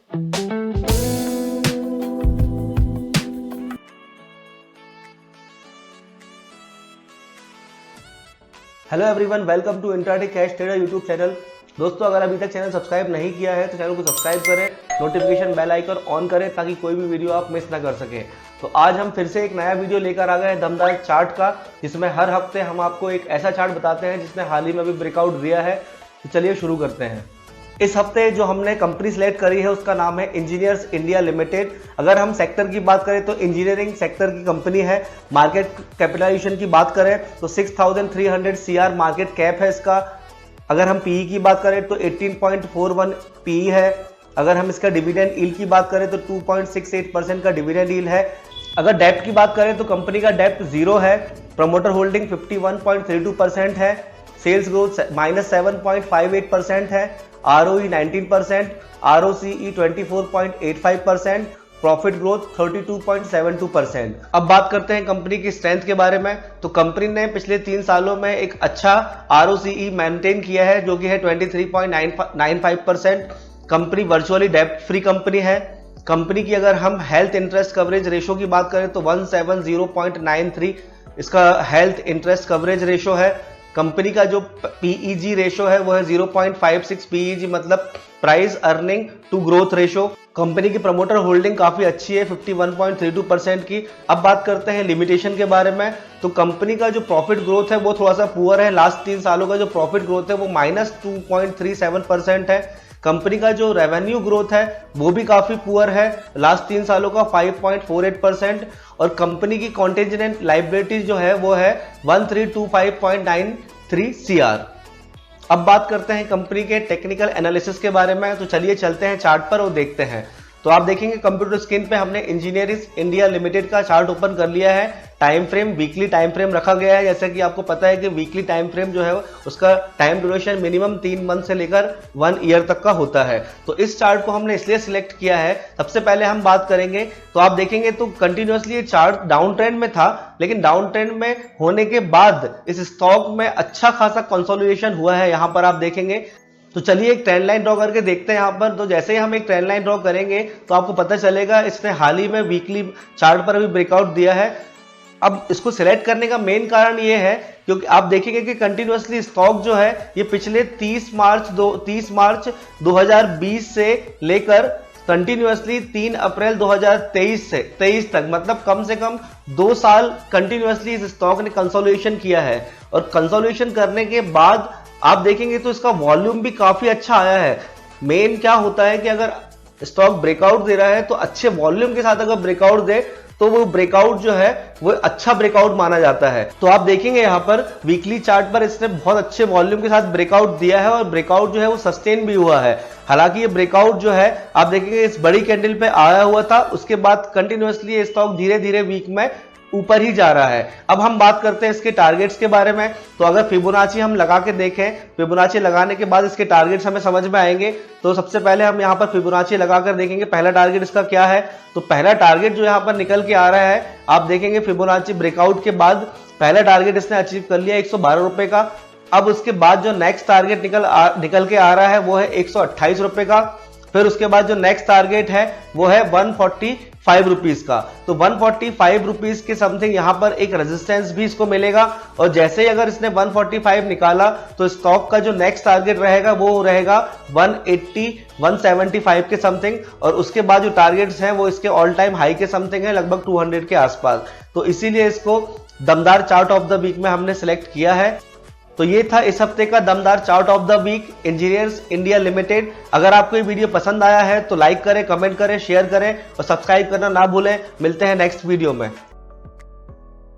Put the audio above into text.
Hello everyone, welcome to intraday cash trader YouTube channel. दोस्तों, अगर अभी तक चैनल सब्सक्राइब नहीं किया है तो चैनल को सब्सक्राइब करें, नोटिफिकेशन बेल आइकन ऑन करें ताकि कोई भी वीडियो आप मिस ना कर सकें। तो आज हम फिर से एक नया वीडियो लेकर आ गए हैं दमदार चार्ट का, जिसमें हर हफ्ते हम आपको एक ऐसा चार्ट बताते हैं जिसने हाल ही में अभी ब्रेकआउट दिया है। तो चलिए शुरू करते हैं। इस हफ्ते जो हमने कंपनी सिलेक्ट करी है उसका नाम है इंजीनियर्स इंडिया लिमिटेड। अगर हम सेक्टर की बात करें तो इंजीनियरिंग सेक्टर की कंपनी है। मार्केट कैपिटलाइजेशन की बात करें तो 6300 CR मार्केट कैप है इसका। अगर हम पीई की बात करें तो 18.41 पीई है। अगर हम इसका डिविडेंड यील्ड की बात करें तो 2.68% का डिविडेंड यील्ड है। अगर डेप्ट की बात करें तो कंपनी का डेप्ट 0 है। प्रमोटर होल्डिंग 51.32% है। सेल्स ग्रोथ -7.58% है। ROE 19%, ROCE 24.85%, profit growth 32.72%। अब बात करते हैं कंपनी की स्ट्रेंथ के बारे में। तो कंपनी ने पिछले 3 सालों में एक अच्छा ROCE मेंटेन किया है जो कि है 23.95%। कंपनी वर्चुअली डेब्ट फ्री कंपनी है। कंपनी की अगर हम हेल्थ इंटरेस्ट कवरेज रेशो की बात करें तो 170.93 इसका हेल्थ इंटरेस्ट कवरेज रेशो है। कंपनी का जो PEG रेशो है वो है 0.56 PEG, मतलब price earning to growth ratio. Company की प्रमोटर होल्डिंग काफी अच्छी है 51.32% की। अब बात करते हैं लिमिटेशन के बारे में। तो कंपनी का जो प्रॉफिट ग्रोथ है वो थोड़ा सा पुअर है। लास्ट 3 सालों का जो प्रॉफिट ग्रोथ है वो -2.37% है। कंपनी का जो रेवेन्यू ग्रोथ है वो भी काफी पुअर है, लास्ट 3 सालों का 5.48%। और कंपनी की कॉन्टेंजेंट लायबिलिटीज जो है वो है 1325.93 CR। अब बात करते हैं कंपनी के टेक्निकल एनालिसिस के बारे में। तो चलिए चलते हैं चार्ट पर और देखते हैं। तो आप देखेंगे कंप्यूटर स्क्रीन पे हमने इंजीनियर्स इंडिया लिमिटेड का चार्ट ओपन कर लिया है। Time frame weekly time frame रखा गया है। जैसा कि आपको पता है कि वीकली टाइम फ्रेम जो है उसका टाइम ड्यूरेशन मिनिमम 3 मंथ से लेकर 1 ईयर तक का होता है। तो इस चार्ट को हमने इसलिए सिलेक्ट किया है। सबसे पहले हम बात करेंगे तो आप देखेंगे तो कंटिन्यूअसली ये चार्ट डाउन ट्रेंड में था, लेकिन डाउन ट्रेंड में होने के बाद इस स्टॉक में अच्छा खासा कंसोलिडेशन हुआ है। यहां पर आप देखेंगे तो चलिए एक ट्रेंड लाइन ड्रॉ करके देखते हैं यहाँ पर। तो जैसे ही हम एक ट्रेंड लाइन ड्रॉ करेंगे तो आपको पता चलेगा इसने हाल ही में वीकली चार्ट पर अभी ब्रेकआउट दिया है। अब इसको सिलेक्ट करने का मेन कारण ये है क्योंकि आप देखेंगे कि कंटिन्यूअसली स्टॉक जो है ये पिछले 30 मार्च 2020 से लेकर कंटिन्यूअसली 3 अप्रैल 2023 तक, मतलब कम से कम 2 साल कंटिन्यूअसली इस स्टॉक ने कंसोलिडेशन किया है। और कंसोलिडेशन करने के बाद आप देखेंगे तो इसका वॉल्यूम भी काफी अच्छा आया है। मेन क्या होता है कि अगर स्टॉक ब्रेकआउट दे रहा है तो अच्छे वॉल्यूम के साथ अगर ब्रेकआउट दे तो वो ब्रेकआउट जो है वो अच्छा ब्रेकआउट माना जाता है। तो आप देखेंगे यहाँ पर वीकली चार्ट पर इसने बहुत अच्छे वॉल्यूम के साथ ब्रेकआउट दिया है और ब्रेकआउट जो है वो सस्टेन भी हुआ है। हालांकि ये ब्रेकआउट जो है आप देखेंगे इस बड़ी कैंडल पे आया हुआ था, उसके बाद कंटिन्यूअसली ये स्टॉक धीरे धीरे वीक में ऊपर ही जा रहा है। अब हम बात करते हैं इसके टारगेट्स के बारे में। तो अगर फिबोनाची हम लगा के देखें, फिबोनाची लगाने के बाद इसके टारगेट्स हमें समझ में आएंगे। तो सबसे पहले हम यहाँ पर फिबोनाची लगाकर देखेंगे पहला टारगेट इसका क्या है। तो पहला टारगेट जो यहाँ पर निकल के आ रहा है, आप देखेंगे फिबोनाची ब्रेकआउट के बाद पहला टारगेट इसने अचीव कर लिया 112 रुपए का। अब उसके बाद जो नेक्स्ट टारगेट निकल के आ रहा है वो है 128 रुपए का। फिर उसके बाद जो नेक्स्ट टारगेट है वो है 145 रुपीज का। तो 145 रुपीज के समथिंग यहाँ पर एक रेजिस्टेंस भी इसको मिलेगा। और जैसे ही अगर इसने 145 निकाला तो स्टॉक का जो नेक्स्ट टारगेट रहेगा वो रहेगा 180 175 के समथिंग। और उसके बाद जो टारगेट्स हैं वो इसके ऑल टाइम हाई के समथिंग है, लगभग 200 के आसपास। तो इसीलिए इसको दमदार चार्ट ऑफ द वीक में हमने सिलेक्ट किया है। तो ये था इस हफ्ते का दमदार chart of the week Engineers India Limited. अगर आपको ये वीडियो पसंद आया है तो लाइक करें, कमेंट करें, शेयर करें और सब्सक्राइब करना ना भूलें। मिलते हैं नेक्स्ट वीडियो में।